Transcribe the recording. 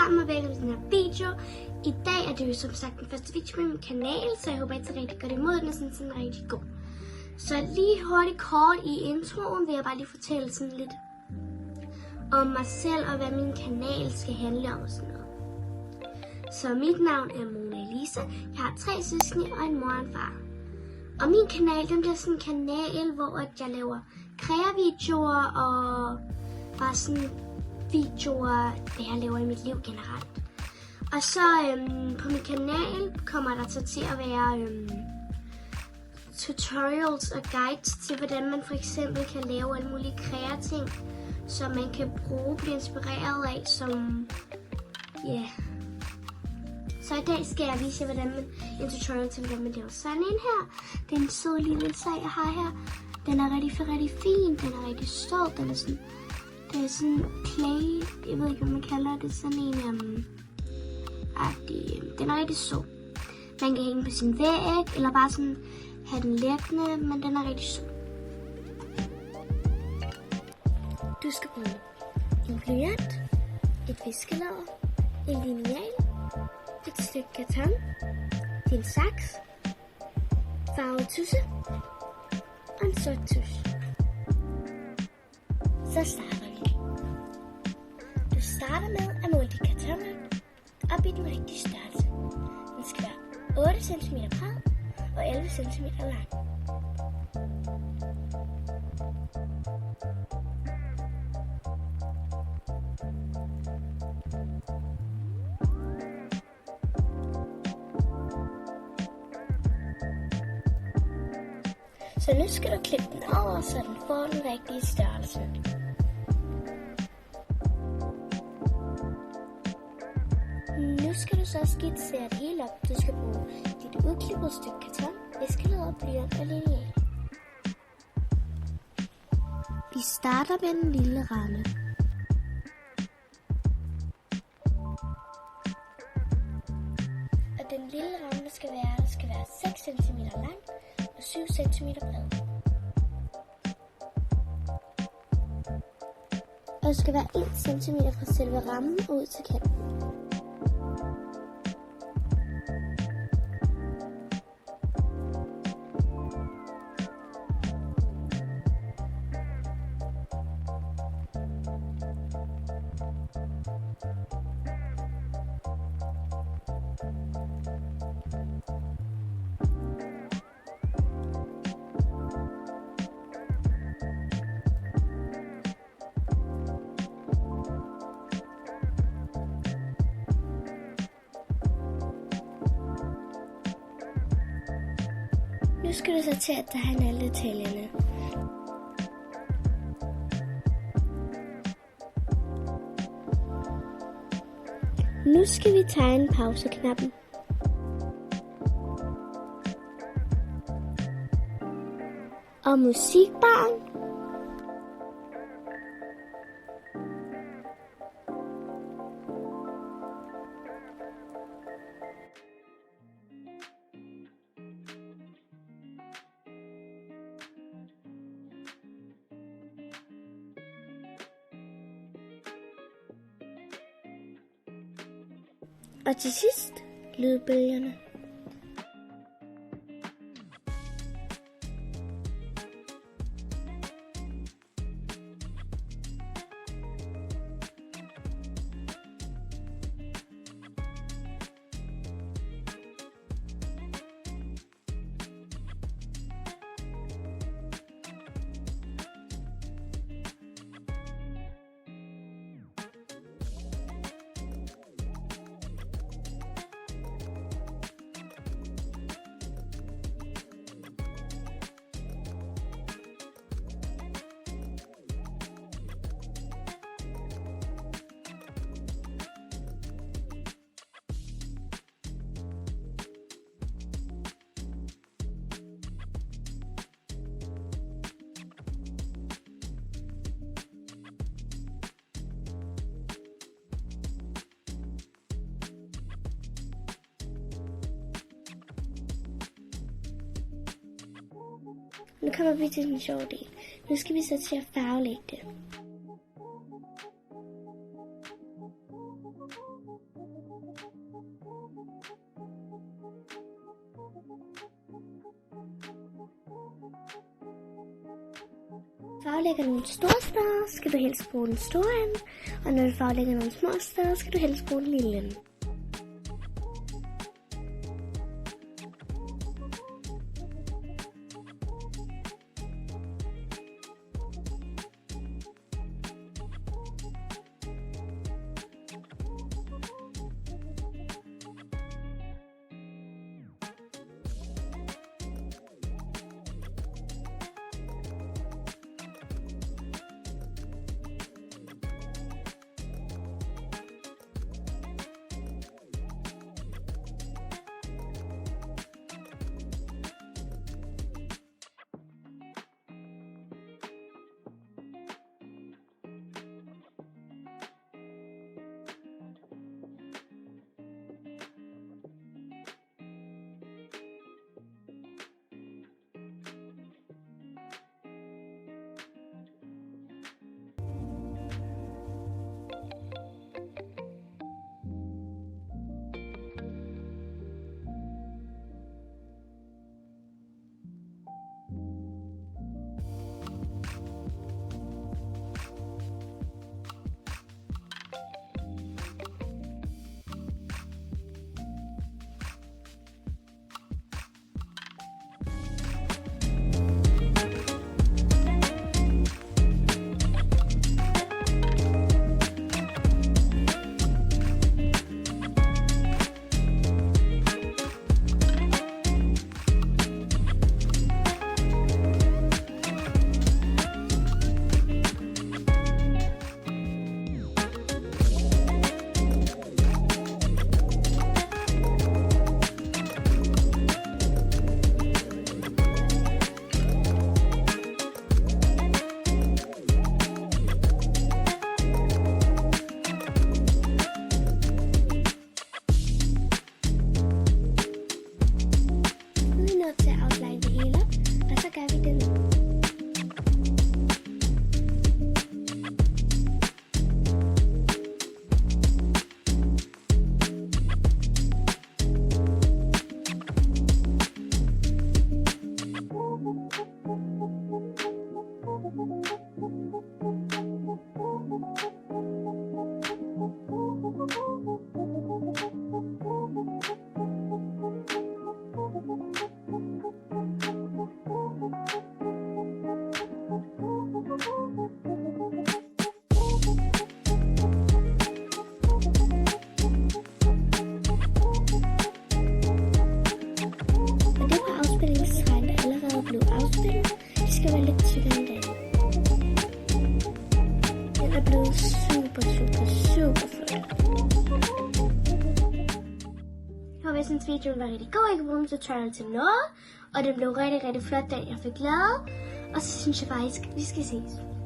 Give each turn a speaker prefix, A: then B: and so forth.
A: sammen, og velkommen til den her video. I dag er det jo som sagt den første video på min kanal, så jeg håber, at I tager rigtig godt imod den, og sådan rigtig god. Så lige hurtigt kort i introen vil jeg bare lige fortælle sådan lidt om mig selv, og hvad min kanal skal handle om og sådan noget. Så mit navn er Mooniworld. Jeg har 3 søskende og en mor og en far. Og min kanal, den bliver sådan en kanal, hvor jeg laver kreavideoer og bare sådan videoer, det jeg laver i mit liv generelt. Og så på min kanal kommer der så til at være tutorials og guides til, hvordan man for eksempel kan lave alle mulige kreating, som man kan bruge, blive inspireret af, som Så i dag skal jeg vise jer, en tutorial til, hvordan man laver sådan en her. Det er en sød lille sag, jeg har her. Den er rigtig fin, den er rigtig sød, den er sådan, det er sådan clay, jeg ved ikke, hvad man kalder det, sådan en, den er rigtig sød. Man kan hænge på sin væg, eller bare sådan have den liggende, men den er rigtig sød. Du skal bruge en blyant, et fiskelader, en lineal, et stykke karton, din saks, farvet tusse og en sort tusch. Så starter vi. Du starter med at måle de kartoner op i den rigtige størrelse. Den skal være 8 cm bred og 11 cm lang. Så nu skal du klippe den over, så den får den rigtige størrelse. Nu skal du så skitsere det hele op. Du skal bruge dit udklippede stykke karton, fiskelader, blyant og lineal. Vi starter med den lille ramme. Og den lille ramme der skal være 6 cm lang og 7 cm bred. Og det skal være 1 cm fra selve rammen ud til kanten. Nu skal du så til at tegne alle detaljerne. Nu skal vi tegne pauseknappen. Og musikbaren. Og til sidst, lydbølgerne. Nu kommer vi til den sjove del. Nu skal vi så til at farvelægge det. farvelægger nogle store steder, skal du helst bruge den store ende. Og når du farvelægger nogle små steder, skal du helst bruge den lille ende. Jeg synes videoen var rigtig god. Jeg kan bruge den tutorial til noget. Og den blev rigtig flot, da jeg fik lavet. Og så synes jeg faktisk, vi skal ses.